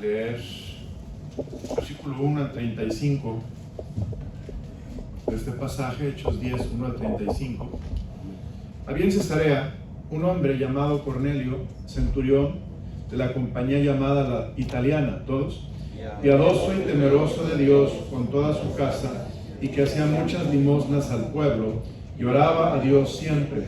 leer versículo 1 al 35 de este pasaje, Hechos 10, 1 al 35. Había en Cesarea un hombre llamado Cornelio, centurión de la compañía llamada la italiana, todos, piadoso y temeroso de Dios con toda su casa, y que hacía muchas limosnas al pueblo, y oraba a Dios siempre.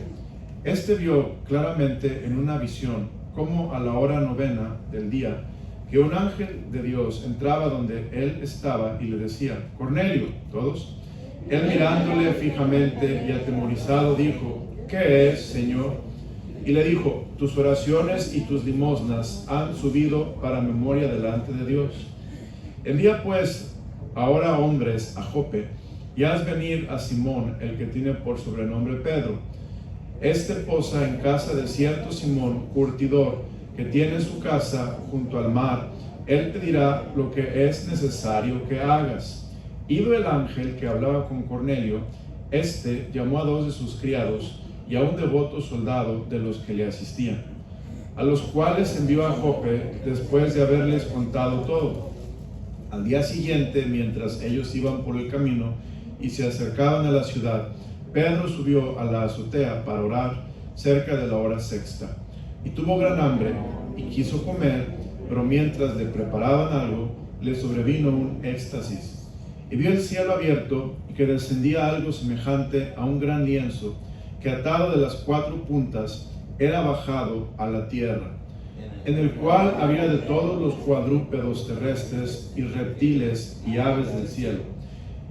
Este vio claramente en una visión, como a la hora 9 del día, que un ángel de Dios entraba donde él estaba y le decía: Cornelio, todos. Él mirándole fijamente y atemorizado dijo: ¿Qué es, Señor? Y le dijo: tus oraciones y tus limosnas han subido para memoria delante de Dios. Envía pues ahora hombres a Jope, y haz venir a Simón, el que tiene por sobrenombre Pedro. Este posa en casa de cierto Simón, curtidor, que tiene su casa junto al mar. Él te dirá lo que es necesario que hagas. Ido el ángel que hablaba con Cornelio, este llamó a 2 de sus criados y a un devoto soldado de los que le asistían, a los cuales envió a Jope después de haberles contado todo. Al día siguiente, mientras ellos iban por el camino y se acercaban a la ciudad, Pedro subió a la azotea para orar cerca de la hora sexta, y tuvo gran hambre y quiso comer, pero mientras le preparaban algo, le sobrevino un éxtasis, y vio el cielo abierto y que descendía algo semejante a un gran lienzo, que atado de las 4 puntas era bajado a la tierra, en el cual había de todos los cuadrúpedos terrestres y reptiles y aves del cielo.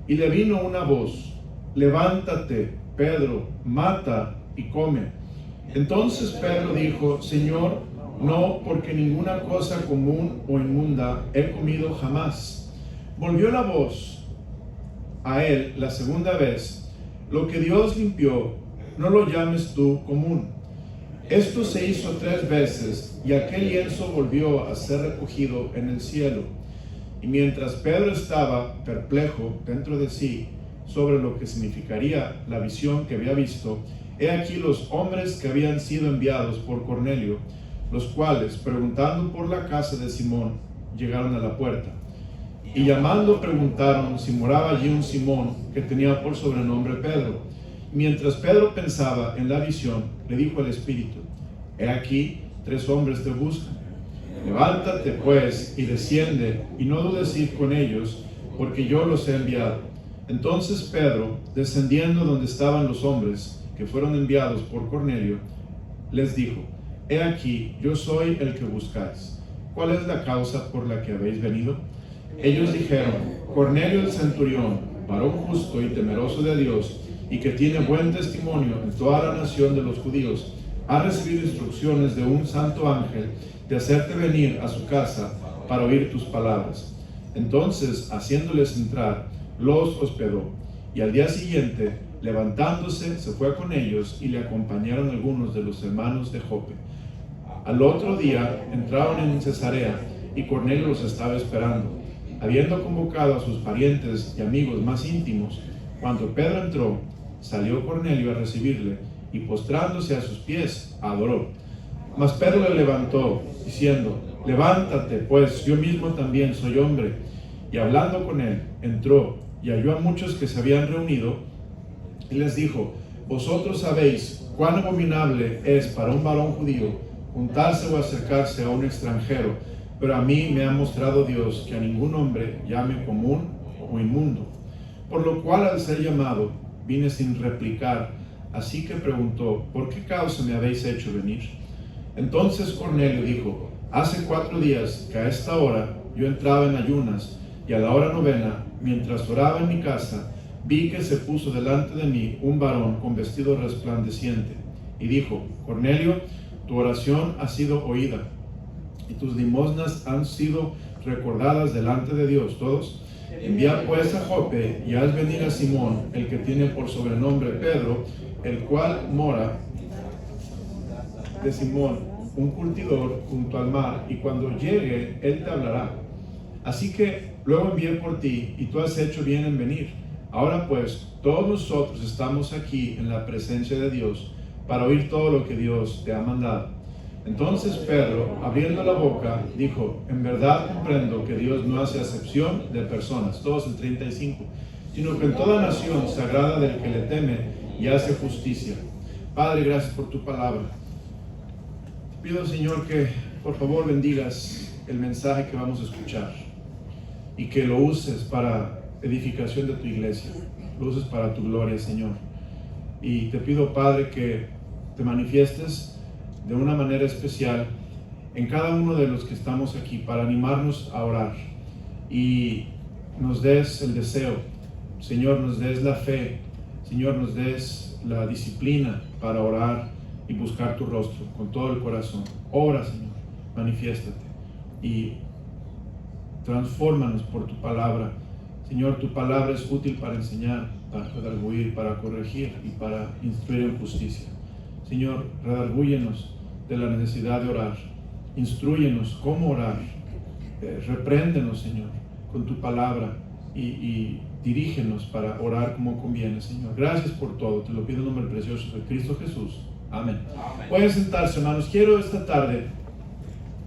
Y le vino una voz: levántate, Pedro, mata y come. Entonces Pedro dijo: Señor, no, porque ninguna cosa común o inmunda he comido jamás. Volvió la voz a él la segunda vez: lo que Dios limpió, no lo llames tú común. Esto se hizo 3 veces, y aquel lienzo volvió a ser recogido en el cielo. Y mientras Pedro estaba perplejo dentro de sí sobre lo que significaría la visión que había visto, he aquí los hombres que habían sido enviados por Cornelio, los cuales, preguntando por la casa de Simón, llegaron a la puerta. Y llamando preguntaron si moraba allí un Simón, que tenía por sobrenombre Pedro. Mientras Pedro pensaba en la visión, le dijo al Espíritu: he aquí 3 hombres te buscan. Levántate pues y desciende, y no dudes ir con ellos, porque yo los he enviado. Entonces Pedro, descendiendo donde estaban los hombres que fueron enviados por Cornelio, les dijo: he aquí, yo soy el que buscáis. ¿Cuál es la causa por la que habéis venido? Ellos dijeron: Cornelio el centurión, varón justo y temeroso de Dios, y que tiene buen testimonio en toda la nación de los judíos, ha recibido instrucciones de un santo ángel de hacerte venir a su casa para oír tus palabras. Entonces, haciéndoles entrar, los hospedó, y al día siguiente, levantándose, se fue con ellos, y le acompañaron algunos de los hermanos de Jope. Al otro día entraron en Cesarea, y Cornelio los estaba esperando, habiendo convocado a sus parientes y amigos más íntimos. Cuando Pedro entró, salió Cornelio a recibirle, y postrándose a sus pies, adoró. Mas Pedro le levantó, diciendo: levántate, pues yo mismo también soy hombre. Y hablando con él, entró, y halló a muchos que se habían reunido, y les dijo: vosotros sabéis cuán abominable es para un varón judío juntarse o acercarse a un extranjero, pero a mí me ha mostrado Dios que a ningún hombre llame común o inmundo. Por lo cual, al ser llamado, vine sin replicar, así que preguntó: ¿por qué causa me habéis hecho venir? Entonces Cornelio dijo: hace 4 días que a esta hora yo entraba en ayunas, y a la hora 9, mientras oraba en mi casa, vi que se puso delante de mí un varón con vestido resplandeciente, y dijo: Cornelio, tu oración ha sido oída, y tus limosnas han sido recordadas delante de Dios. Todos. Envía pues a Jope, y haz venir a Simón, el que tiene por sobrenombre Pedro, el cual mora de Simón, un curtidor, junto al mar, y cuando llegue, él te hablará. Así que luego envié por ti, y tú has hecho bien en venir. Ahora pues, todos nosotros estamos aquí en la presencia de Dios, para oír todo lo que Dios te ha mandado. Entonces Pedro, abriendo la boca, dijo: en verdad comprendo que Dios no hace acepción de personas, todos el 35, sino que en toda nación se agrada del que le teme y hace justicia. Padre, gracias por tu palabra. Te pido, Señor, que por favor bendigas el mensaje que vamos a escuchar y que lo uses para edificación de tu iglesia, lo uses para tu gloria, Señor. Y te pido, Padre, que te manifiestes de una manera especial en cada uno de los que estamos aquí para animarnos a orar y nos des el deseo, Señor, nos des la fe, Señor, nos des la disciplina para orar y buscar tu rostro con todo el corazón. Ora, Señor, manifiéstate y transfórmanos por tu palabra. Señor, tu palabra es útil para enseñar, para redarguir, para corregir y para instruir en justicia. Señor, redargúyenos de la necesidad de orar, instrúyenos cómo orar, repréndenos, Señor, con tu palabra y dirígenos para orar como conviene, Señor. Gracias por todo, te lo pido en nombre precioso de Cristo Jesús. Amén. Pueden sentarse, hermanos. Quiero esta tarde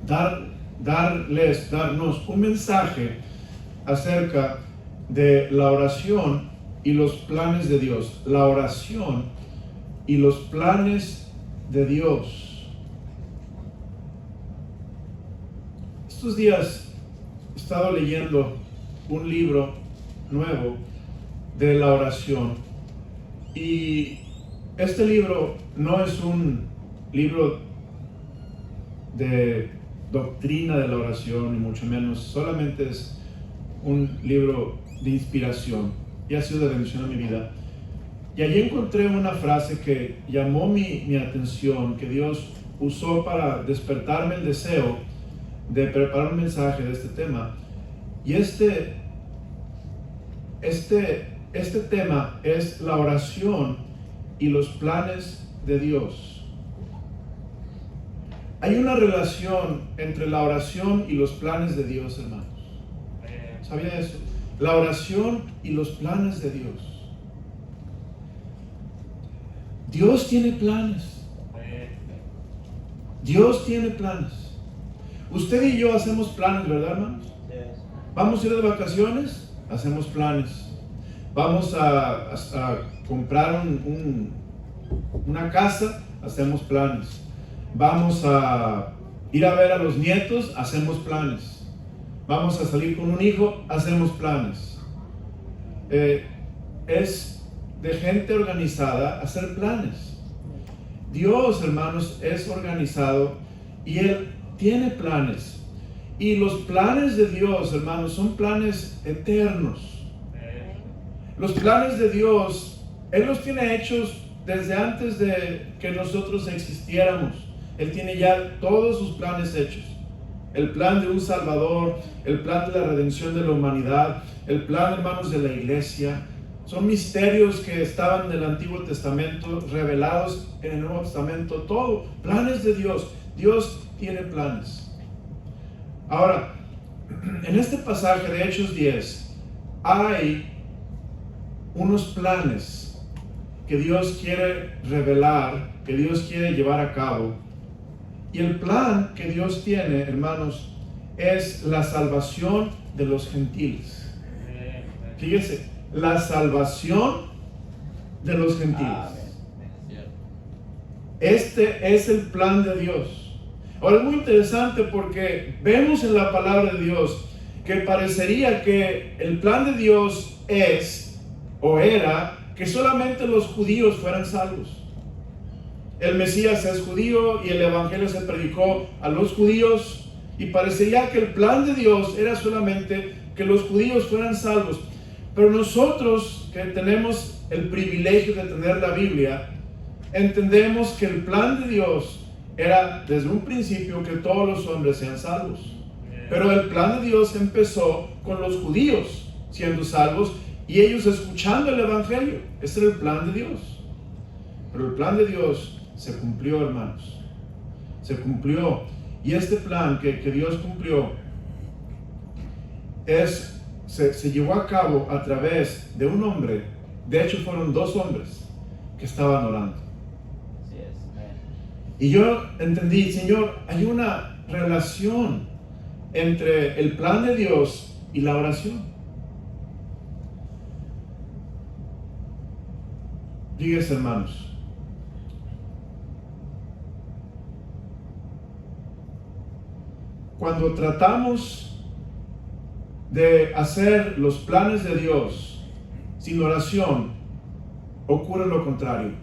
darnos un mensaje acerca de la oración y los planes de Dios. La oración y los planes de Dios. Estos días he estado leyendo un libro nuevo de la oración y este libro no es un libro de doctrina de la oración, ni mucho menos, solamente es un libro de inspiración y ha sido de bendición a mi vida. Y allí encontré una frase que llamó mi atención, que Dios usó para despertarme el deseo de preparar un mensaje de este tema. Y este tema es la oración y los planes de Dios. Hay una relación entre la oración y los planes de Dios, hermanos. ¿Sabía eso? La oración y los planes de Dios. Dios tiene planes. Dios tiene planes. Usted y yo hacemos planes, ¿verdad, hermanos? Vamos a ir de vacaciones, hacemos planes. Vamos a comprar una casa, hacemos planes. Vamos a ir a ver a los nietos, hacemos planes. Vamos a salir con un hijo, hacemos planes. Es de gente organizada hacer planes. Dios, hermanos, es organizado y Él tiene planes. Y los planes de Dios, hermanos, son planes eternos. Los planes de Dios, Él los tiene hechos desde antes de que nosotros existiéramos. Él tiene ya todos sus planes hechos. El plan de un Salvador, el plan de la redención de la humanidad, el plan, hermanos, de la iglesia. Son misterios que estaban en el Antiguo Testamento, revelados en el Nuevo Testamento. Todo, planes de Dios. Dios tiene planes. Ahora, en este pasaje de Hechos 10, hay unos planes que Dios quiere revelar, que Dios quiere llevar a cabo. Y el plan que Dios tiene, hermanos, es la salvación de los gentiles. Fíjese, la salvación de los gentiles. Este es el plan de Dios. Ahora es muy interesante porque vemos en la palabra de Dios que parecería que el plan de Dios es o era que solamente los judíos fueran salvos. El Mesías es judío y el Evangelio se predicó a los judíos y parecería que el plan de Dios era solamente que los judíos fueran salvos. Pero nosotros que tenemos el privilegio de tener la Biblia, entendemos que el plan de Dios era desde un principio que todos los hombres sean salvos. Pero el plan de Dios empezó con los judíos siendo salvos y ellos escuchando el Evangelio. Ese era el plan de Dios. Pero el plan de Dios se cumplió, hermanos. Se cumplió. Y este plan que Dios cumplió se llevó a cabo a través de un hombre. De hecho, fueron dos hombres que estaban orando. Y yo entendí, Señor, hay una relación entre el plan de Dios y la oración. Fíjense, hermanos, cuando tratamos de hacer los planes de Dios sin oración, ocurre lo contrario.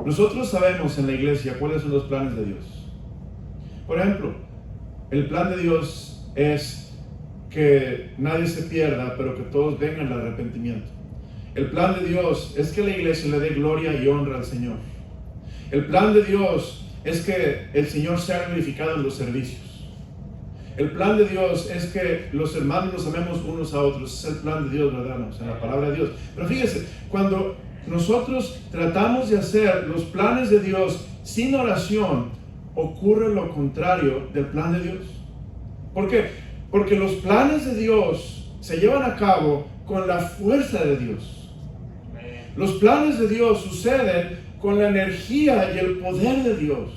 Nosotros sabemos en la iglesia cuáles son los planes de Dios. Por ejemplo, el plan de Dios es que nadie se pierda, pero que todos vengan al arrepentimiento. El plan de Dios es que la iglesia le dé gloria y honra al Señor. El plan de Dios es que el Señor sea glorificado en los servicios. El plan de Dios es que los hermanos nos amemos unos a otros. Es el plan de Dios, ¿verdad? No, en la palabra de Dios. Pero fíjese, cuando nosotros tratamos de hacer los planes de Dios sin oración, ocurre lo contrario del plan de Dios. ¿Por qué? Porque los planes de Dios se llevan a cabo con la fuerza de Dios. Los planes de Dios suceden con la energía y el poder de Dios.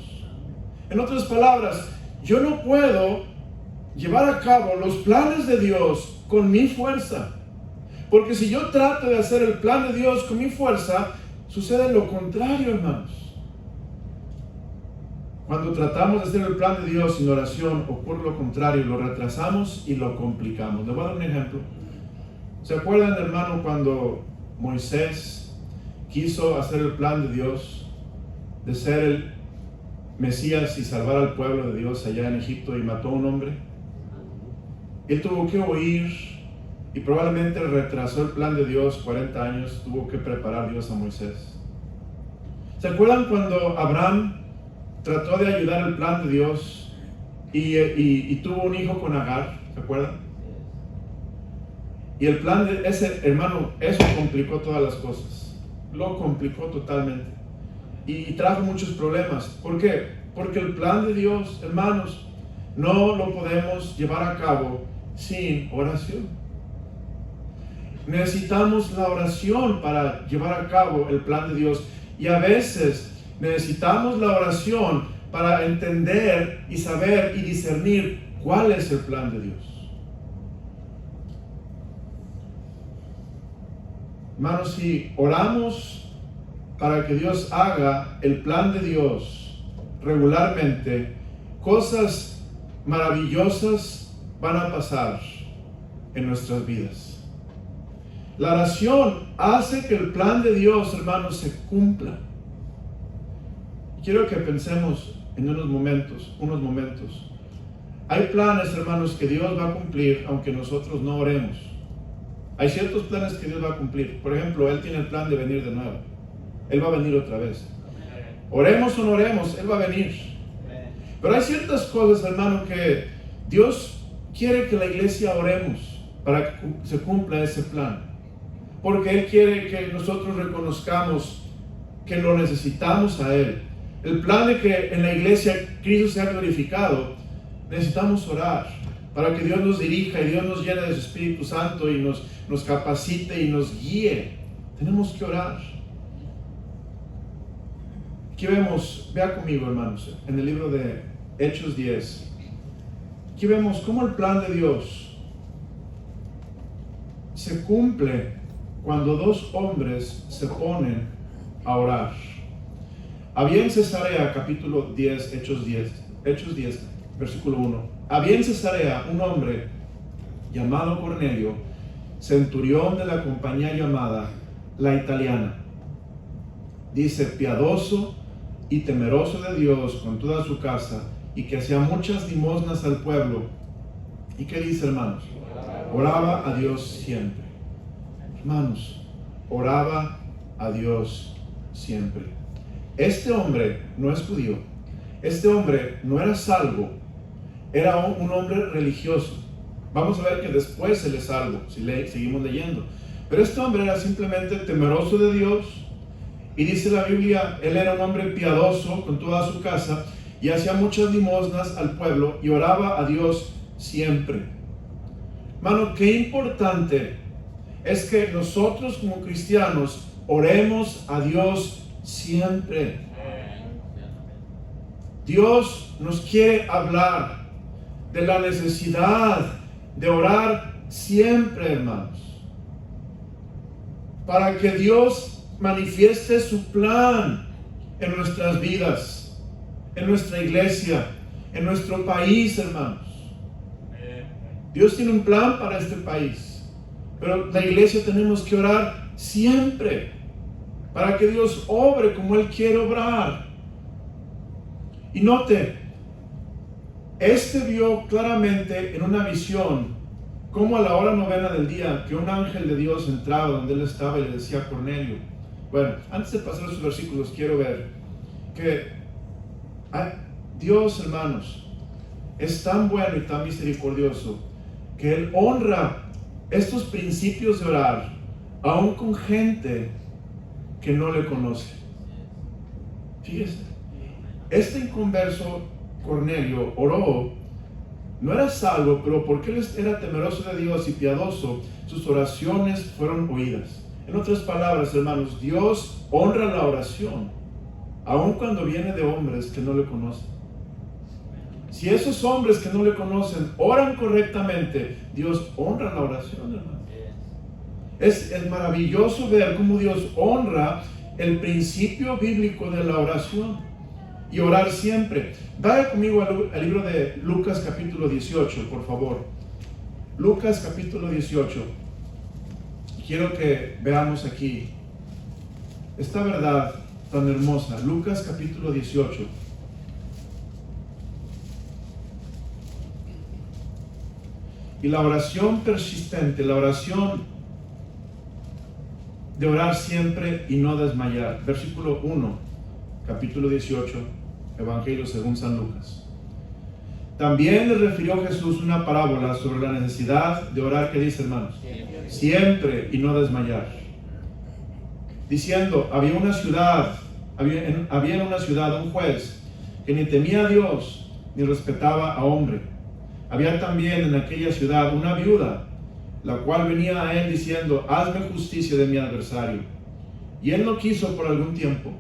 En otras palabras, yo no puedo llevar a cabo los planes de Dios con mi fuerza. Porque si yo trato de hacer el plan de Dios con mi fuerza, sucede lo contrario, hermanos. Cuando tratamos de hacer el plan de Dios sin oración, ocurre lo contrario, lo retrasamos y lo complicamos. Les voy a dar un ejemplo. ¿Se acuerdan, hermano, cuando Moisés quiso hacer el plan de Dios de ser el Mesías y salvar al pueblo de Dios allá en Egipto y mató a un hombre? Él tuvo que huir y probablemente retrasó el plan de Dios 40 años, tuvo que preparar Dios a Moisés. ¿Se acuerdan cuando Abraham trató de ayudar el plan de Dios y tuvo un hijo con Agar? ¿Se acuerdan? Y el plan de ese, hermano, eso complicó todas las cosas. Lo complicó totalmente. Y trajo muchos problemas. ¿Por qué? Porque el plan de Dios, hermanos, no lo podemos llevar a cabo sin oración. Necesitamos la oración para llevar a cabo el plan de Dios. Y a veces necesitamos la oración para entender y saber y discernir cuál es el plan de Dios. Hermanos, si oramos para que Dios haga el plan de Dios regularmente, cosas maravillosas van a pasar en nuestras vidas. La oración hace que el plan de Dios, hermanos, se cumpla. Quiero que pensemos en unos momentos. Hay planes, hermanos, que Dios va a cumplir aunque nosotros no oremos. Hay ciertos planes que Dios va a cumplir. Por ejemplo, Él tiene el plan de venir de nuevo. Él va a venir otra vez. Oremos o no oremos, Él va a venir. Pero hay ciertas cosas, hermano, que Dios quiere que la iglesia oremos para que se cumpla ese plan. Porque Él quiere que nosotros reconozcamos que lo necesitamos a Él. El plan de que en la iglesia Cristo sea glorificado, necesitamos orar para que Dios nos dirija y Dios nos llene de su Espíritu Santo y nos capacite y nos guíe. Tenemos que orar. Aquí vemos, vea conmigo, hermanos, en el libro de Hechos 10. Aquí vemos cómo el plan de Dios se cumple cuando dos hombres se ponen a orar. Había en Cesarea, capítulo 10, Hechos 10, versículo 1. Había en Cesarea un hombre llamado Cornelio, centurión de la compañía llamada La Italiana. Dice, piadoso y temeroso de Dios con toda su casa, y que hacía muchas limosnas al pueblo. ¿Y qué dice, hermanos? Oraba a Dios siempre. Hermanos, oraba a Dios siempre. Este hombre no es judío. Este hombre no era salvo. Era un hombre religioso. Vamos a ver que después él es salvo, si seguimos leyendo. Pero este hombre era simplemente temeroso de Dios. Y dice la Biblia, él era un hombre piadoso con toda su casa y hacía muchas limosnas al pueblo y oraba a Dios siempre. Hermano, qué importante es que nosotros como cristianos oremos a Dios siempre. Dios nos quiere hablar de la necesidad de orar siempre, hermanos, para que Dios manifieste su plan en nuestras vidas, en nuestra iglesia, en nuestro país, hermanos. Dios tiene un plan para este país, pero la iglesia tenemos que orar siempre para que Dios obre como Él quiere obrar. Y note, vio claramente en una visión como a la hora novena del día que un ángel de Dios entraba donde él estaba y le decía a Cornelio. Bueno, antes de pasar a los versículos, quiero ver que Dios, hermanos, es tan bueno y tan misericordioso que Él honra estos principios de orar aún con gente que no le conoce. Fíjese, este inconverso Cornelio oró, no era salvo, pero porque él era temeroso de Dios y piadoso, sus oraciones fueron oídas. En otras palabras, hermanos, Dios honra la oración, aun cuando viene de hombres que no le conocen. Si esos hombres que no le conocen oran correctamente, Dios honra la oración, hermano. Es maravilloso ver cómo Dios honra el principio bíblico de la oración. Y orar siempre. Vaya conmigo al libro de Lucas capítulo 18, por favor. Lucas capítulo 18. Quiero que veamos aquí esta verdad tan hermosa. Lucas capítulo 18. Y la oración persistente, la oración de orar siempre y no desmayar. Versículo 1, capítulo 18. Evangelio según San Lucas. También le refirió Jesús una parábola sobre la necesidad de orar, que dice, hermanos, siempre y no desmayar, diciendo, había en una ciudad un juez que ni temía a Dios ni respetaba a hombre. Había también en aquella ciudad una viuda, la cual venía a él diciendo, hazme justicia de mi adversario. Y él no quiso por algún tiempo,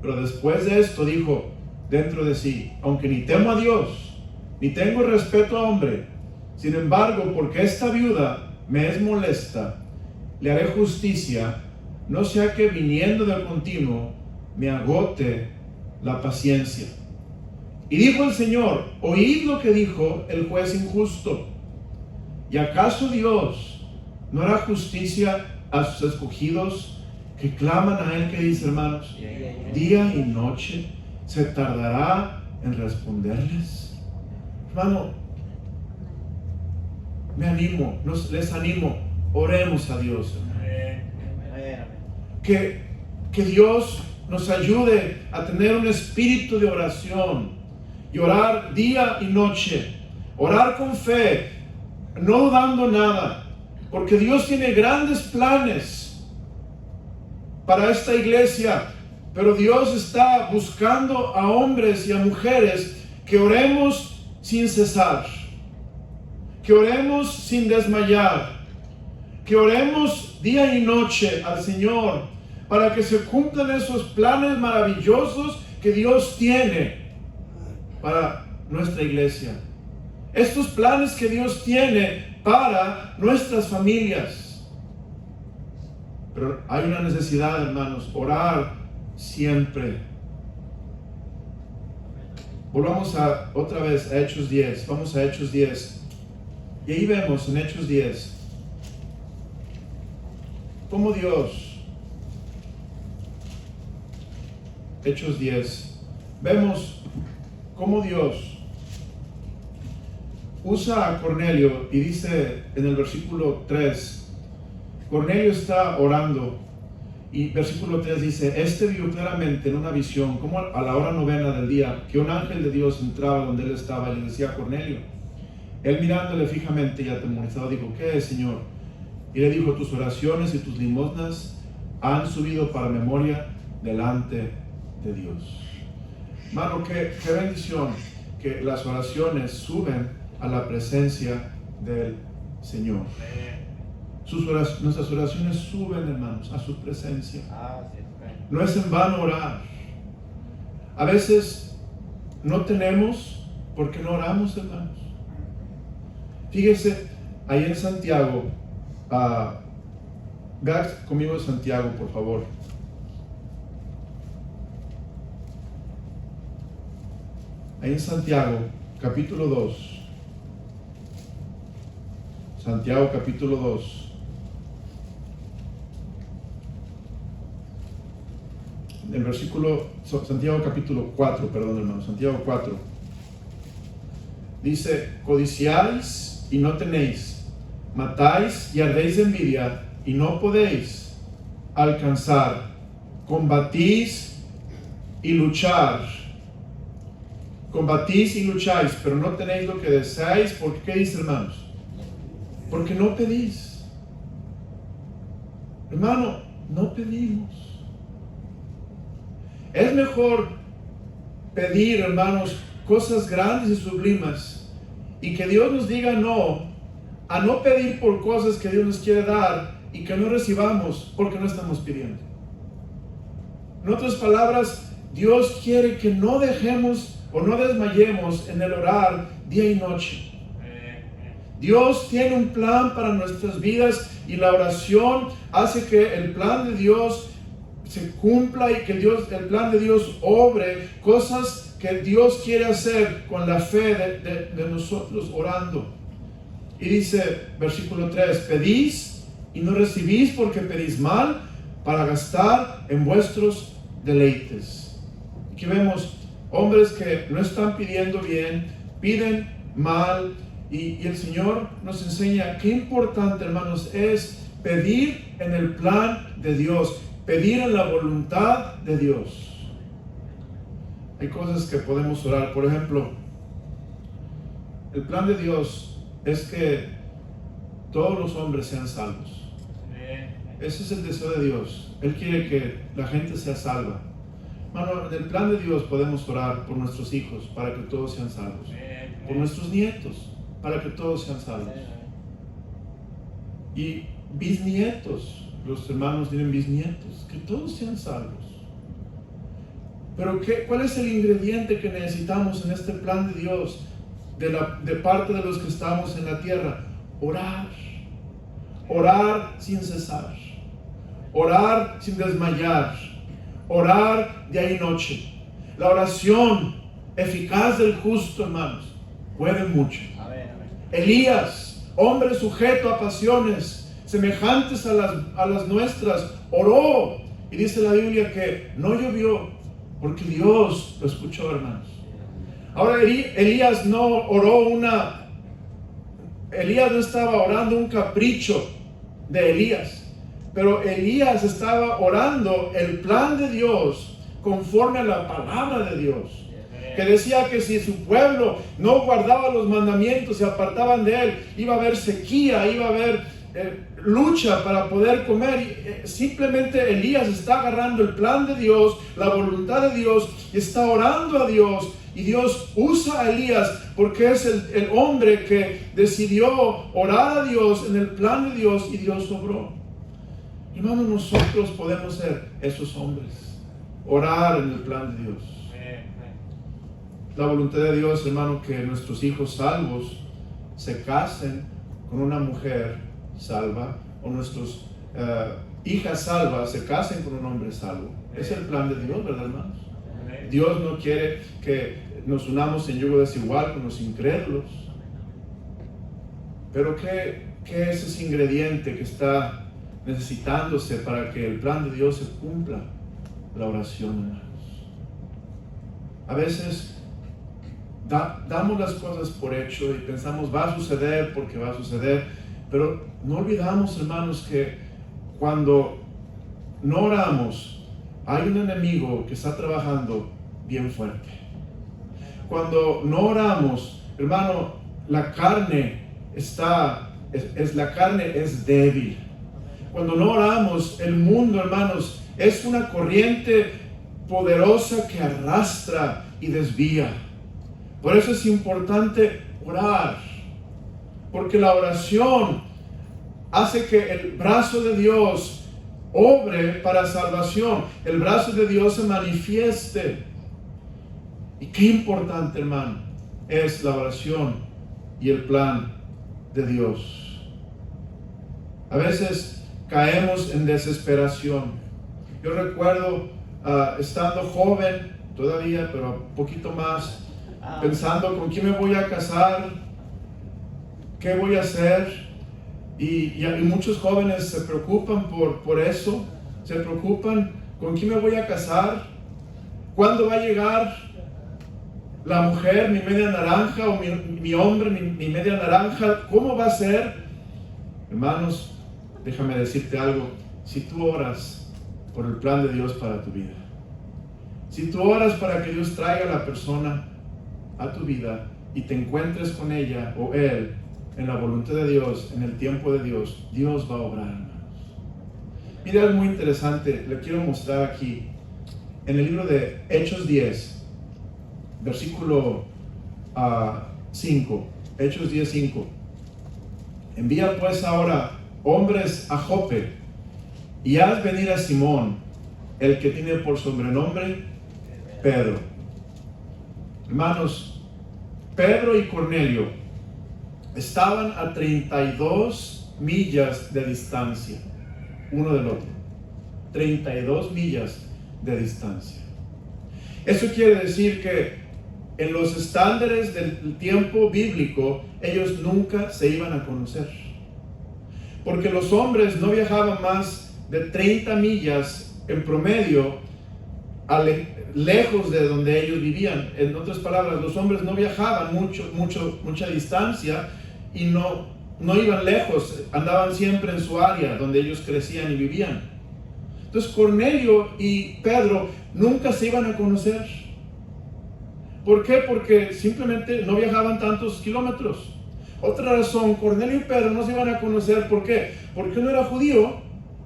pero después de esto dijo dentro de sí, aunque ni temo a Dios, ni tengo respeto a hombre, sin embargo, porque esta viuda me es molesta, le haré justicia, no sea que viniendo de continuo me agote la paciencia. Y dijo el Señor, oíd lo que dijo el juez injusto. ¿Y acaso Dios no hará justicia a sus escogidos que claman a Él, que dice, hermanos, día y noche? ¿Se tardará en responderles? Hermano, les animo, oremos a Dios. Que Dios nos ayude a tener un espíritu de oración y orar día y noche, orar con fe, no dudando nada, porque Dios tiene grandes planes para esta iglesia. Pero Dios está buscando a hombres y a mujeres que oremos sin cesar, que oremos sin desmayar, que oremos día y noche al Señor para que se cumplan esos planes maravillosos que Dios tiene para nuestra iglesia. Estos planes que Dios tiene para nuestras familias. Pero hay una necesidad, hermanos, orar siempre. Volvamos otra vez a Hechos 10. Vamos a Hechos 10. Y ahí vemos en Hechos 10 cómo Dios, Hechos 10, vemos cómo Dios usa a Cornelio, y dice en el versículo 3, Cornelio está orando. Y versículo 3 dice, vio claramente en una visión, como a la hora novena del día, que un ángel de Dios entraba donde él estaba y le decía a Cornelio. Él mirándole fijamente y atemorizado dijo, ¿qué es, Señor? Y le dijo, tus oraciones y tus limosnas han subido para memoria delante de Dios. Hermano, qué bendición que las oraciones suben a la presencia del Señor. Nuestras oraciones suben, hermanos, a su presencia. No es en vano orar. A veces no tenemos porque no oramos, hermanos. Fíjese, ahí en Santiago, vea conmigo Santiago, por favor. Ahí en Santiago, capítulo 2. Santiago, capítulo 2. El versículo, Santiago capítulo 4, perdón, hermano, Santiago 4. Dice: codiciáis y no tenéis, matáis y ardéis de envidia y no podéis alcanzar, combatís y lucháis, pero no tenéis lo que deseáis. ¿Por qué dice, hermanos? Porque no pedís. Hermano, no pedimos. Es mejor pedir, hermanos, cosas grandes y sublimes y que Dios nos diga no, a no pedir por cosas que Dios nos quiere dar y que no recibamos porque no estamos pidiendo. En otras palabras, Dios quiere que no dejemos o no desmayemos en el orar día y noche. Dios tiene un plan para nuestras vidas y la oración hace que el plan de Dios se cumpla y que el plan de Dios obre cosas que Dios quiere hacer con la fe de nosotros orando. Y dice, versículo 3, pedís y no recibís porque pedís mal para gastar en vuestros deleites. Aquí vemos hombres que no están pidiendo bien, piden mal, y el Señor nos enseña qué importante, hermanos, es pedir en el plan de Dios, pedir en la voluntad de Dios. Hay cosas que podemos orar. Por ejemplo, el plan de Dios es que todos los hombres sean salvos. Ese es el deseo de Dios. Él quiere que la gente sea salva. Hermano, en el plan de Dios podemos orar por nuestros hijos para que todos sean salvos, por nuestros nietos para que todos sean salvos, y bisnietos. Los hermanos tienen bisnietos, que todos sean salvos. Pero ¿cuál es el ingrediente que necesitamos en este plan de Dios de parte de los que estamos en la tierra? Orar sin cesar, orar sin desmayar, orar día y noche. La oración eficaz del justo, hermanos, puede mucho. Elías, hombre sujeto a pasiones semejantes a las nuestras, oró, y dice la Biblia que no llovió porque Dios lo escuchó, hermanos. Ahora, Elías no estaba orando un capricho de Elías, pero Elías estaba orando el plan de Dios conforme a la palabra de Dios, que decía que si su pueblo no guardaba los mandamientos, se apartaban de él, iba a haber sequía, iba a haber lucha para poder comer. Simplemente Elías está agarrando el plan de Dios, la voluntad de Dios, y está orando a Dios, y Dios usa a Elías porque es el hombre que decidió orar a Dios en el plan de Dios, y Dios obró. Hermanos, nosotros podemos ser esos hombres, orar en el plan de Dios. La voluntad de Dios, hermano, que nuestros hijos salvos se casen con una mujer salva, o nuestras hijas salvas se casen con un hombre salvo. Es el plan de Dios, ¿verdad, hermanos? Dios no quiere que nos unamos en yugo desigual con los incrédulos. Pero ¿qué es ese ingrediente que está necesitándose para que el plan de Dios se cumpla? La oración, hermanos. A veces damos las cosas por hecho y pensamos va a suceder porque va a suceder, pero no olvidamos, hermanos, que cuando no oramos hay un enemigo que está trabajando bien fuerte. Cuando no oramos, hermano, la carne es débil. Cuando no oramos, el mundo, hermanos, es una corriente poderosa que arrastra y desvía. Por eso es importante orar, porque la oración hace que el brazo de Dios obre para salvación, el brazo de Dios se manifieste. Y qué importante, hermano, es la oración y el plan de Dios. A veces caemos en desesperación. Yo recuerdo estando joven todavía, pero un poquito más, pensando con quién me voy a casar, qué voy a hacer. Y muchos jóvenes se preocupan por eso, se preocupan con quién me voy a casar, cuándo va a llegar la mujer, mi media naranja, o mi hombre, mi media naranja, cómo va a ser. Hermanos, déjame decirte algo, si tú oras por el plan de Dios para tu vida, si tú oras para que Dios traiga a la persona a tu vida y te encuentres con ella o él en la voluntad de Dios, en el tiempo de Dios, Dios va a obrar, hermanos. Mira algo muy interesante, le quiero mostrar aquí, en el libro de Hechos 10, versículo 5, Hechos 10, 5. Envía pues ahora hombres a Jope, y haz venir a Simón, el que tiene por sobrenombre Pedro. Hermanos, Pedro y Cornelio estaban a 32 millas de distancia uno del otro. 32 millas de distancia. Eso quiere decir que en los estándares del tiempo bíblico, ellos nunca se iban a conocer. Porque los hombres no viajaban más de 30 millas en promedio lejos de donde ellos vivían. En otras palabras, los hombres no viajaban mucha distancia y no iban lejos, andaban siempre en su área donde ellos crecían y vivían. Entonces Cornelio y Pedro nunca se iban a conocer. ¿Por qué? Porque simplemente no viajaban tantos kilómetros. Otra razón, Cornelio y Pedro no se iban a conocer. ¿Por qué? Porque uno era judío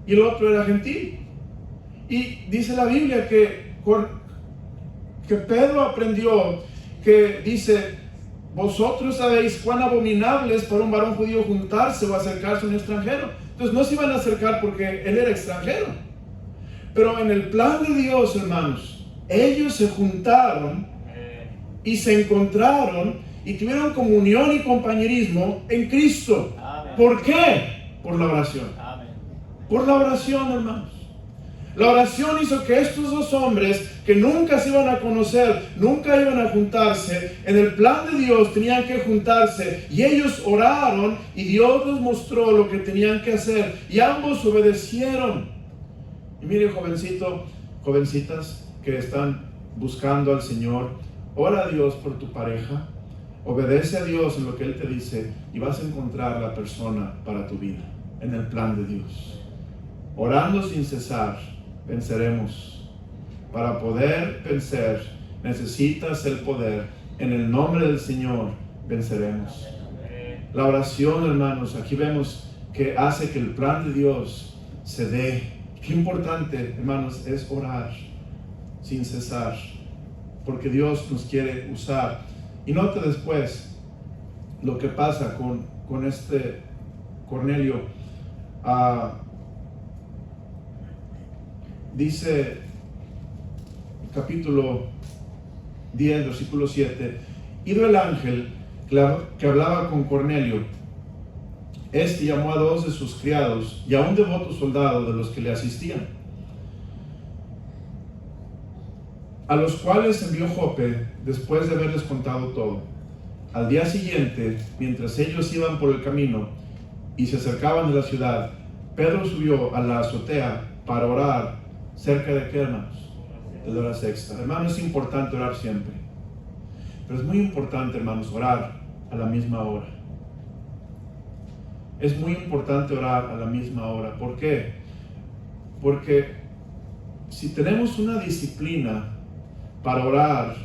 y el otro era gentil. Y dice la Biblia que Pedro aprendió, que dice: vosotros sabéis cuán abominable es para un varón judío juntarse o acercarse a un extranjero. Entonces no se iban a acercar porque él era extranjero. Pero en el plan de Dios, hermanos, ellos se juntaron y se encontraron y tuvieron comunión y compañerismo en Cristo. Amén. ¿Por qué? Por la oración. Amén. Por la oración, hermanos. La oración hizo que estos dos hombres, que nunca se iban a conocer, nunca iban a juntarse, en el plan de Dios tenían que juntarse, y ellos oraron y Dios les mostró lo que tenían que hacer, y ambos obedecieron. Y mire, jovencitas que están buscando al Señor, ora a Dios por tu pareja, obedece a Dios en lo que Él te dice, y vas a encontrar la persona para tu vida, en el plan de Dios. Orando sin cesar, venceremos. Para poder vencer, necesitas el poder. En el nombre del Señor, venceremos. La oración, hermanos, aquí vemos que hace que el plan de Dios se dé. Qué importante, hermanos, es orar sin cesar, porque Dios nos quiere usar. Y note después lo que pasa con este Cornelio. Dice capítulo 10, versículo 7: ido el ángel que hablaba con Cornelio, este llamó a 2 de sus criados y a un devoto soldado de los que le asistían, a los cuales envió Jope después de haberles contado todo. Al día siguiente, mientras ellos iban por el camino y se acercaban de la ciudad, Pedro subió a la azotea para orar. ¿Cerca de qué, hermanos? De la hora sexta. Hermanos, es importante orar siempre, pero es muy importante, hermanos, orar a la misma hora. Es muy importante orar a la misma hora. ¿Por qué? Porque si tenemos una disciplina para orar,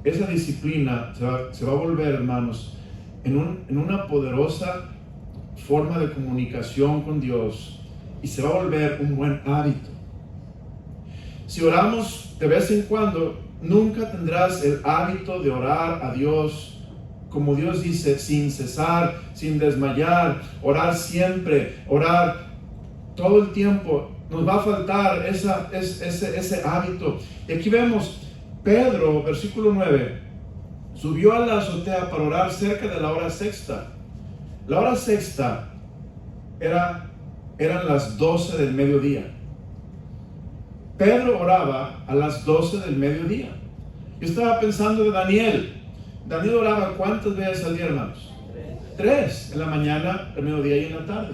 esa disciplina se va a volver, hermanos, en una poderosa forma de comunicación con Dios, y se va a volver un buen hábito. Si oramos de vez en cuando, nunca tendrás el hábito de orar a Dios como Dios dice, sin cesar, sin desmayar, orar siempre, orar todo el tiempo. Nos va a faltar ese hábito. Y aquí vemos Pedro, versículo 9, subió a la azotea para orar cerca de la hora sexta. La hora sexta eran las 12 del mediodía. Pedro oraba a las 12 del mediodía. Yo estaba pensando de Daniel. Daniel oraba ¿cuántas veces al día, hermanos? 3, en la mañana, el mediodía y en la tarde.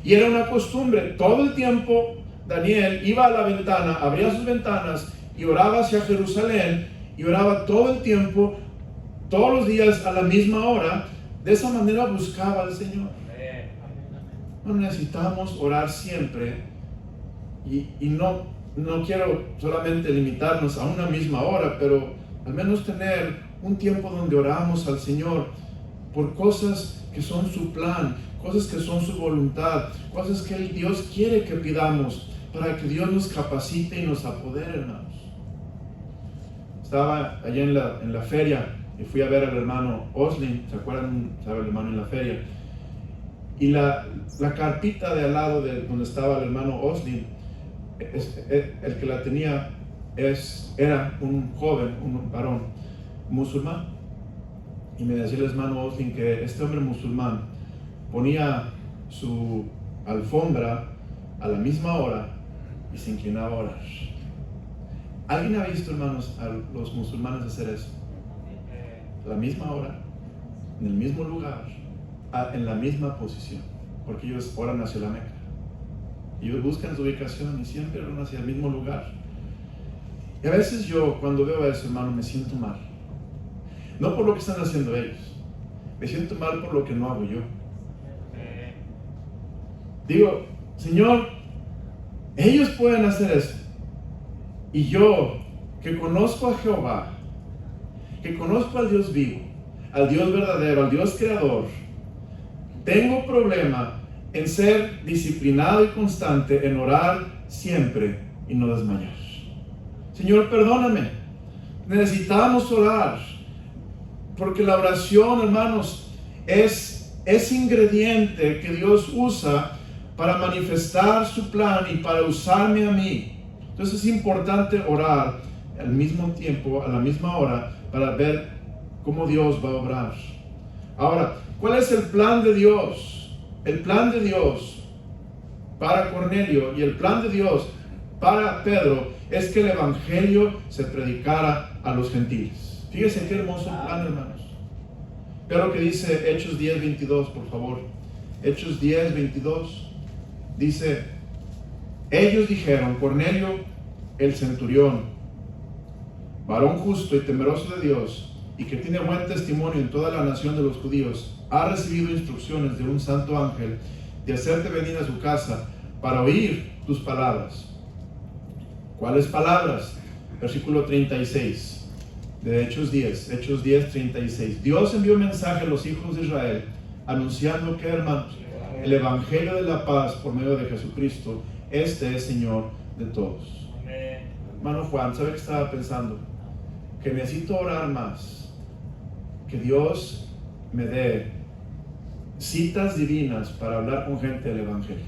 Y era una costumbre, todo el tiempo Daniel iba a la ventana, abría sus ventanas y oraba hacia Jerusalén, y oraba todo el tiempo, todos los días a la misma hora. De esa manera buscaba al Señor. No necesitamos orar siempre, y no quiero solamente limitarnos a una misma hora, pero al menos tener un tiempo donde oramos al Señor por cosas que son su plan, cosas que son su voluntad, cosas que Dios quiere que pidamos, para que Dios nos capacite y nos apodere, hermanos. Estaba allá en la feria y fui a ver al hermano Oslin. ¿Se acuerdan? Estaba el hermano en la feria. Y la carpita de al lado de donde estaba el hermano Oslin, el que la tenía era un joven, un varón musulmán. Y me decía el hermano Oslin que este hombre musulmán ponía su alfombra a la misma hora y se inclinaba a orar. ¿Alguien ha visto, hermanos, a los musulmanes hacer eso? A la misma hora, en el mismo lugar, en la misma posición, porque ellos oran hacia la Meca. Ellos buscan su ubicación y siempre oran hacia el mismo lugar. Y a veces yo, cuando veo eso, hermano, me siento mal. No por lo que están haciendo ellos, me siento mal por lo que no hago yo. Digo, Señor, ellos pueden hacer eso, y yo, que conozco a Jehová, que conozco al Dios vivo, al Dios verdadero, al Dios creador, tengo problema en ser disciplinado y constante, en orar siempre y no desmayar. Señor, perdóname. Necesitamos orar, porque la oración, hermanos, es ingrediente que Dios usa para manifestar su plan y para usarme a mí. Entonces es importante orar al mismo tiempo, a la misma hora, para ver cómo Dios va a obrar. Ahora, ¿cuál es el plan de Dios? El plan de Dios para Cornelio y el plan de Dios para Pedro es que el evangelio se predicara a los gentiles. Fíjense qué hermoso plan, hermanos. Vean lo que dice Hechos 10:22, por favor. Hechos 10:22 dice: ellos dijeron, Cornelio, el centurión, varón justo y temeroso de Dios, y que tiene buen testimonio en toda la nación de los judíos, ha recibido instrucciones de un santo ángel de hacerte venir a su casa para oír tus palabras. ¿Cuáles palabras? Versículo 36 de Hechos 10:36. Dios envió mensaje a los hijos de Israel, anunciando que, hermanos, el evangelio de la paz por medio de Jesucristo, este es Señor de todos. Amén. Hermano Juan, ¿sabe qué estaba pensando? Que necesito orar más, que Dios me dé citas divinas para hablar con gente del evangelio.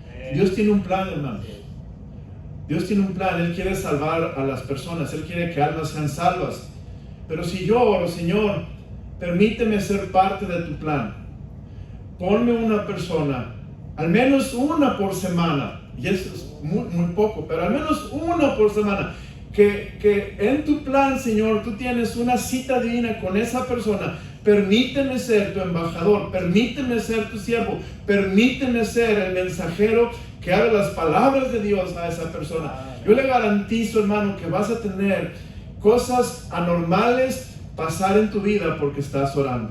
Amén. Dios tiene un plan, hermanos. Dios tiene un plan. Él quiere salvar a las personas, Él quiere que almas sean salvas. Pero si yo oro, Señor, permíteme ser parte de tu plan, ponme una persona, al menos una por semana, y eso es muy poco, pero al menos una por semana, que en tu plan, Señor, tú tienes una cita divina con esa persona. Permíteme ser tu embajador, permíteme ser tu siervo, permíteme ser el mensajero que hable las palabras de Dios a esa persona. Yo le garantizo, hermano, que vas a tener cosas anormales pasar en tu vida porque estás orando.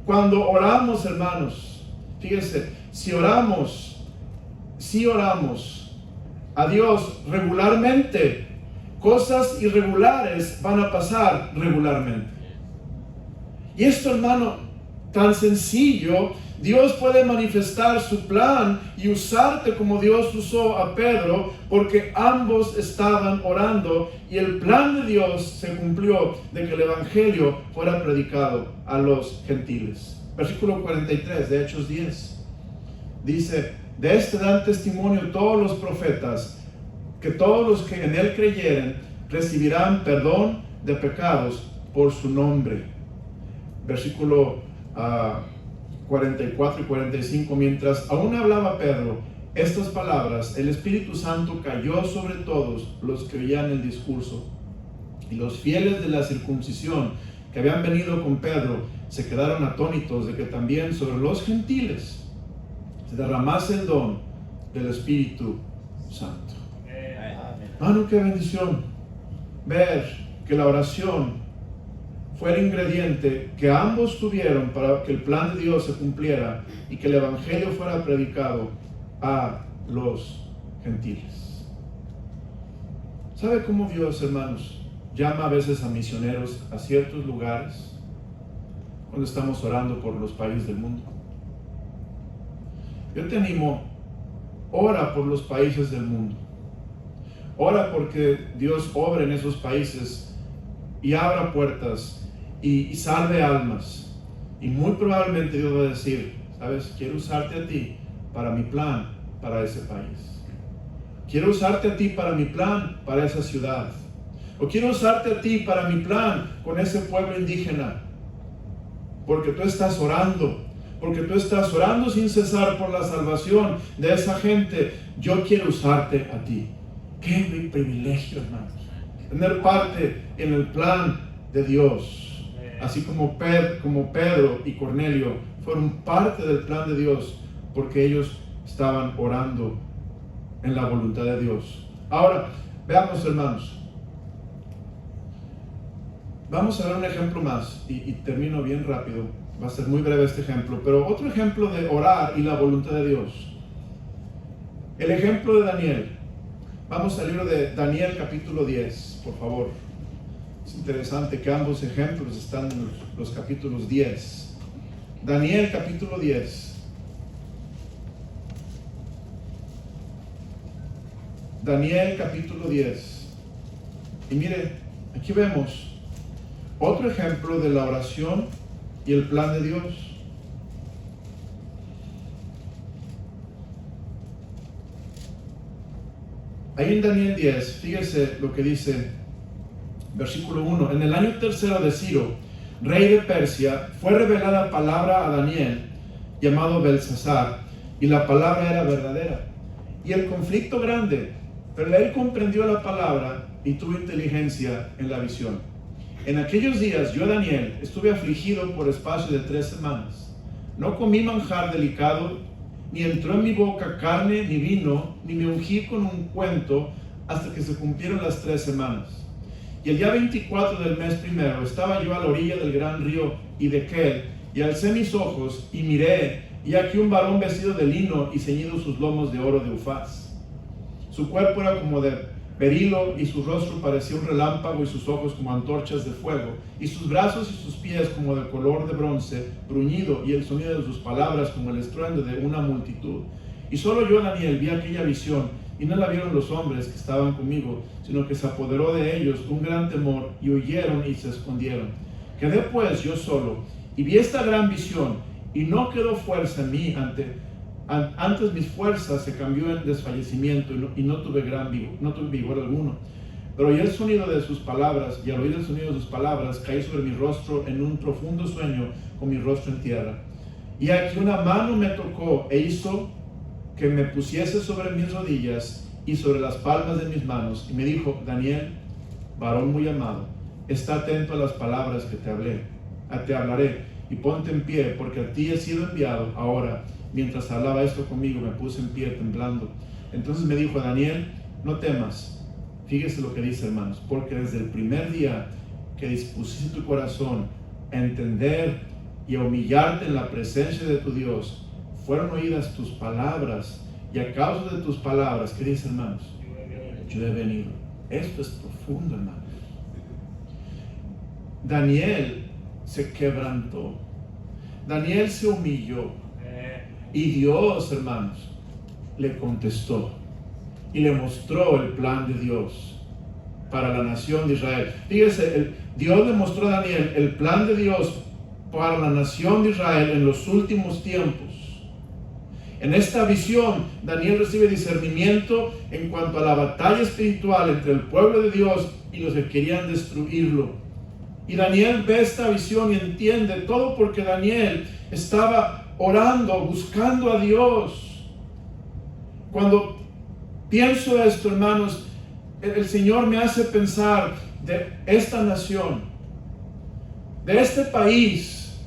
Cuando oramos, hermanos, fíjense, si oramos a Dios regularmente, cosas irregulares van a pasar regularmente. Y esto, hermano, tan sencillo, Dios puede manifestar su plan y usarte como Dios usó a Pedro, porque ambos estaban orando y el plan de Dios se cumplió de que el evangelio fuera predicado a los gentiles. Versículo 43 de Hechos 10 dice: de este dan testimonio todos los profetas, que todos los que en él creyeren recibirán perdón de pecados por su nombre. Versículo 44 y 45. Mientras aún hablaba Pedro estas palabras, el Espíritu Santo cayó sobre todos los que oían el discurso. Y los fieles de la circuncisión que habían venido con Pedro se quedaron atónitos de que también sobre los gentiles se derramase el don del Espíritu Santo. Hermano, qué bendición ver que la oración fue el ingrediente que ambos tuvieron para que el plan de Dios se cumpliera y que el Evangelio fuera predicado a los gentiles. ¿Sabe cómo Dios, hermanos, llama a veces a misioneros a ciertos lugares cuando estamos orando por los países del mundo? Yo te animo, ora por los países del mundo. Ora porque Dios obre en esos países y abra puertas y salve almas. Y muy probablemente Dios va a decir, ¿sabes? Quiero usarte a ti para mi plan para ese país. Quiero usarte a ti para mi plan para esa ciudad. O quiero usarte a ti para mi plan con ese pueblo indígena. Porque tú estás orando. Porque tú estás orando sin cesar por la salvación de esa gente. Yo quiero usarte a ti. Qué privilegio, hermanos. Tener parte en el plan de Dios. Así como Pedro y Cornelio fueron parte del plan de Dios. Porque ellos estaban orando en la voluntad de Dios. Ahora, veamos, hermanos. Vamos a ver un ejemplo más y termino bien rápido. Va a ser muy breve este ejemplo, pero otro ejemplo de orar y la voluntad de Dios. El ejemplo de Daniel. Vamos al libro de Daniel capítulo 10, por favor. Es interesante que ambos ejemplos están en los capítulos 10. Daniel capítulo 10. Daniel capítulo 10. Y mire, aquí vemos otro ejemplo de la oración y el plan de Dios. Ahí en Daniel 10, fíjese lo que dice, versículo 1. En el año tercero de Ciro, rey de Persia, fue revelada palabra a Daniel, llamado Belsasar, y la palabra era verdadera. Y el conflicto grande, pero él comprendió la palabra y tuvo inteligencia en la visión. En aquellos días yo, Daniel, estuve afligido por espacio de 3 semanas. No comí manjar delicado, ni entró en mi boca carne ni vino, ni me ungí con ungüento hasta que se cumplieron las 3 semanas. Y el día 24 del mes primero estaba yo a la orilla del gran río Hiddekel, y alcé mis ojos y miré, y aquí un varón vestido de lino y ceñidos sus lomos de oro de Ufaz. Su cuerpo era como de berilo, y su rostro parecía un relámpago, y sus ojos como antorchas de fuego, y sus brazos y sus pies como de color de bronce bruñido, y el sonido de sus palabras como el estruendo de una multitud. Y solo yo, Daniel, vi aquella visión, y no la vieron los hombres que estaban conmigo, sino que se apoderó de ellos un gran temor, y huyeron y se escondieron. Quedé pues yo solo, y vi esta gran visión, y no quedó fuerza en mí antes mis fuerzas se cambió en desfallecimiento y no tuve vigor alguno. Pero oí el sonido de sus palabras, y al oír el sonido de sus palabras, caí sobre mi rostro en un profundo sueño, con mi rostro en tierra. Y aquí una mano me tocó e hizo que me pusiese sobre mis rodillas y sobre las palmas de mis manos, y me dijo: Daniel, varón muy amado, está atento a las palabras que te hablaré, y ponte en pie, porque a ti he sido enviado. Ahora, mientras hablaba esto conmigo, me puse en pie temblando. Entonces me dijo: Daniel, no temas. Fíjese lo que dice, hermanos, porque desde el primer día que dispusiste tu corazón a entender y a humillarte en la presencia de tu Dios, fueron oídas tus palabras, y a causa de tus palabras, ¿qué dice, hermanos? Yo he venido. Esto es profundo, hermanos. Daniel se quebrantó. Daniel se humilló. Y Dios, hermanos, le contestó y le mostró el plan de Dios para la nación de Israel. Fíjese, Dios le mostró a Daniel el plan de Dios para la nación de Israel en los últimos tiempos. En esta visión, Daniel recibe discernimiento en cuanto a la batalla espiritual entre el pueblo de Dios y los que querían destruirlo. Y Daniel ve esta visión y entiende todo porque Daniel estaba orando, buscando a Dios. Cuando pienso esto, hermanos, el Señor me hace pensar de esta nación, de este país,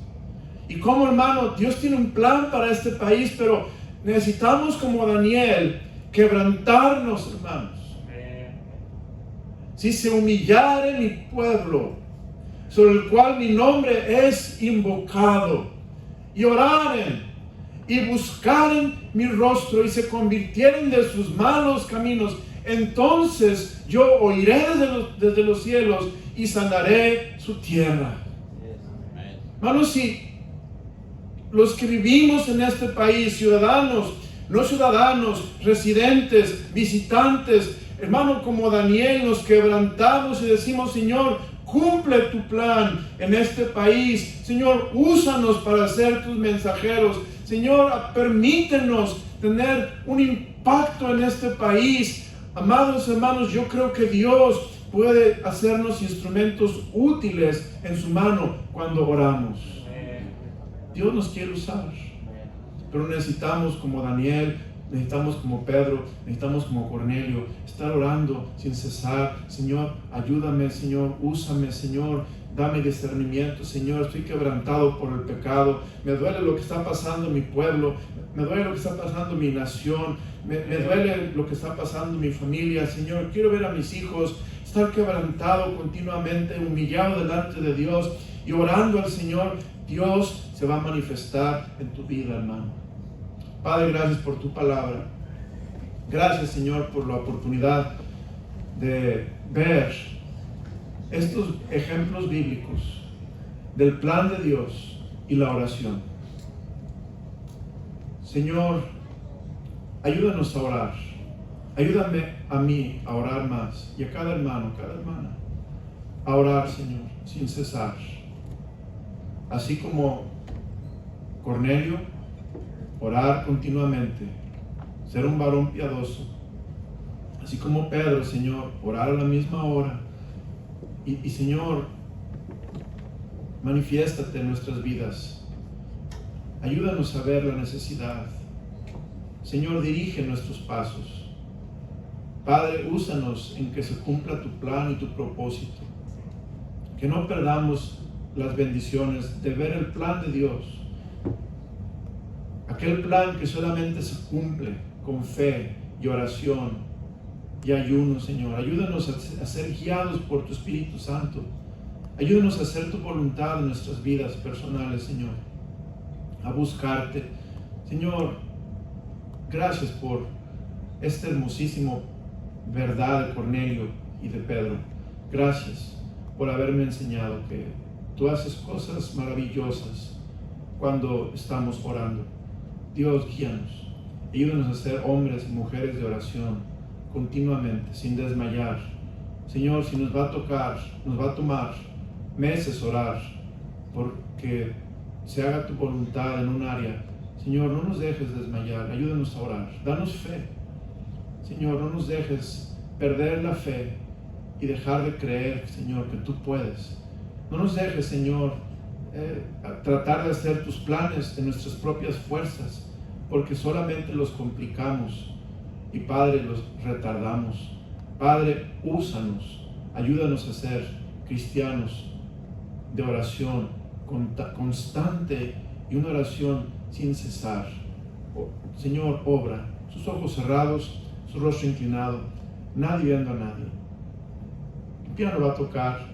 y cómo, hermano, Dios tiene un plan para este país, pero necesitamos, como Daniel, quebrantarnos, hermanos. Si se humillare mi pueblo, sobre el cual mi nombre es invocado, y oraren y buscaren mi rostro y se convirtieren de sus malos caminos, entonces yo oiré desde los cielos y sanaré su tierra. Hermanos, si los que vivimos en este país, ciudadanos, no ciudadanos, residentes, visitantes, hermano, como Daniel, nos quebrantamos y decimos: Señor, cumple tu plan en este país. Señor, úsanos para ser tus mensajeros. Señor, permítenos tener un impacto en este país. Amados hermanos, yo creo que Dios puede hacernos instrumentos útiles en su mano cuando oramos. Dios nos quiere usar, pero necesitamos, como Daniel, necesitamos, como Pedro, necesitamos, como Cornelio, estar orando sin cesar. Señor, ayúdame, Señor, úsame, Señor, dame discernimiento, Señor, estoy quebrantado por el pecado, me duele lo que está pasando en mi pueblo, me duele lo que está pasando en mi nación, me duele lo que está pasando en mi familia, Señor, quiero ver a mis hijos, estar quebrantado continuamente, humillado delante de Dios y orando al Señor. Dios se va a manifestar en tu vida, hermano. Padre, gracias por tu palabra. Gracias, Señor, por la oportunidad de ver estos ejemplos bíblicos del plan de Dios y la oración. Señor, ayúdanos a orar. Ayúdame a mí a orar más y a cada hermano, cada hermana, a orar, Señor, sin cesar. Así como Cornelio, orar continuamente, ser un varón piadoso. Así como Pedro, Señor, orar a la misma hora. Y Señor, manifiéstate en nuestras vidas. Ayúdanos a ver la necesidad. Señor, dirige nuestros pasos. Padre, úsanos en que se cumpla tu plan y tu propósito. Que no perdamos las bendiciones de ver el plan de Dios. Aquel plan que solamente se cumple con fe y oración y ayuno, Señor. Ayúdanos a ser guiados por tu Espíritu Santo. Ayúdanos a hacer tu voluntad en nuestras vidas personales, Señor. A buscarte. Señor, gracias por esta hermosísima verdad de Cornelio y de Pedro. Gracias por haberme enseñado que tú haces cosas maravillosas cuando estamos orando. Dios, guíanos. Ayúdanos a ser hombres y mujeres de oración continuamente, sin desmayar. Señor, si nos va a tocar, nos va a tomar meses orar porque se haga tu voluntad en un área, Señor, no nos dejes desmayar. Ayúdanos a orar. Danos fe. Señor, no nos dejes perder la fe y dejar de creer, Señor, que tú puedes. No nos dejes, Señor, tratar de hacer tus planes en nuestras propias fuerzas, porque solamente los complicamos y, Padre, los retardamos. Padre, úsanos, ayúdanos a ser cristianos de oración constante y una oración sin cesar. Señor, obra, sus ojos cerrados, su rostro inclinado, nadie viendo a nadie. El piano va a tocar.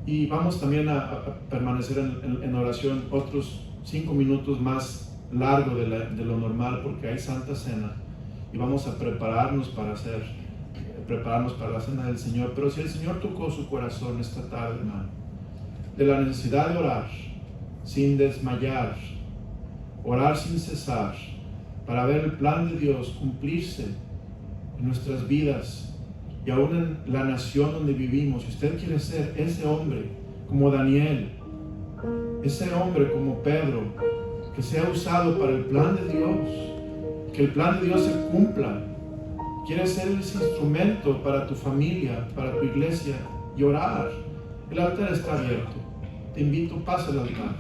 Y vamos también a permanecer en oración otros 5 minutos más largo de lo normal, porque hay Santa Cena y vamos a prepararnos para la Cena del Señor. Pero si el Señor tocó su corazón esta tarde, hermano, de la necesidad de orar sin desmayar, orar sin cesar, para ver el plan de Dios cumplirse en nuestras vidas, y aún en la nación donde vivimos, si usted quiere ser ese hombre como Daniel, ese hombre como Pedro, que sea usado para el plan de Dios, que el plan de Dios se cumpla, quiere ser ese instrumento para tu familia, para tu iglesia, y orar. El altar está abierto. Te invito, pasa al altar.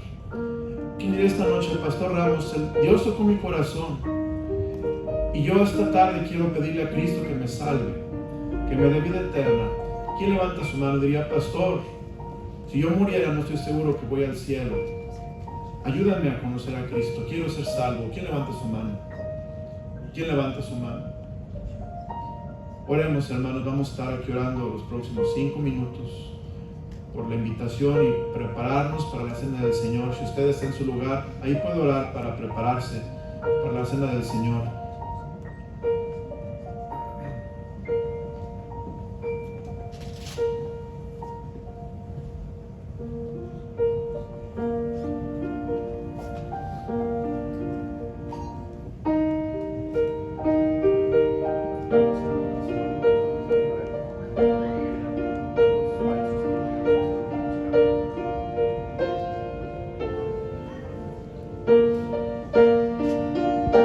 ¿Quién dirá esta noche, Pastor Ramos? Dios tocó mi corazón y yo esta tarde quiero pedirle a Cristo que me salve, que me dé vida eterna. ¿Quién levanta su mano? Diría, Pastor, si yo muriera no estoy seguro que voy al cielo. Ayúdame a conocer a Cristo. Quiero ser salvo. ¿Quién levanta su mano? ¿Quién levanta su mano? Oremos, hermanos. Vamos a estar aquí orando los próximos 5 minutos por la invitación y prepararnos para la cena del Señor. Si usted está en su lugar, ahí puede orar para prepararse para la cena del Señor.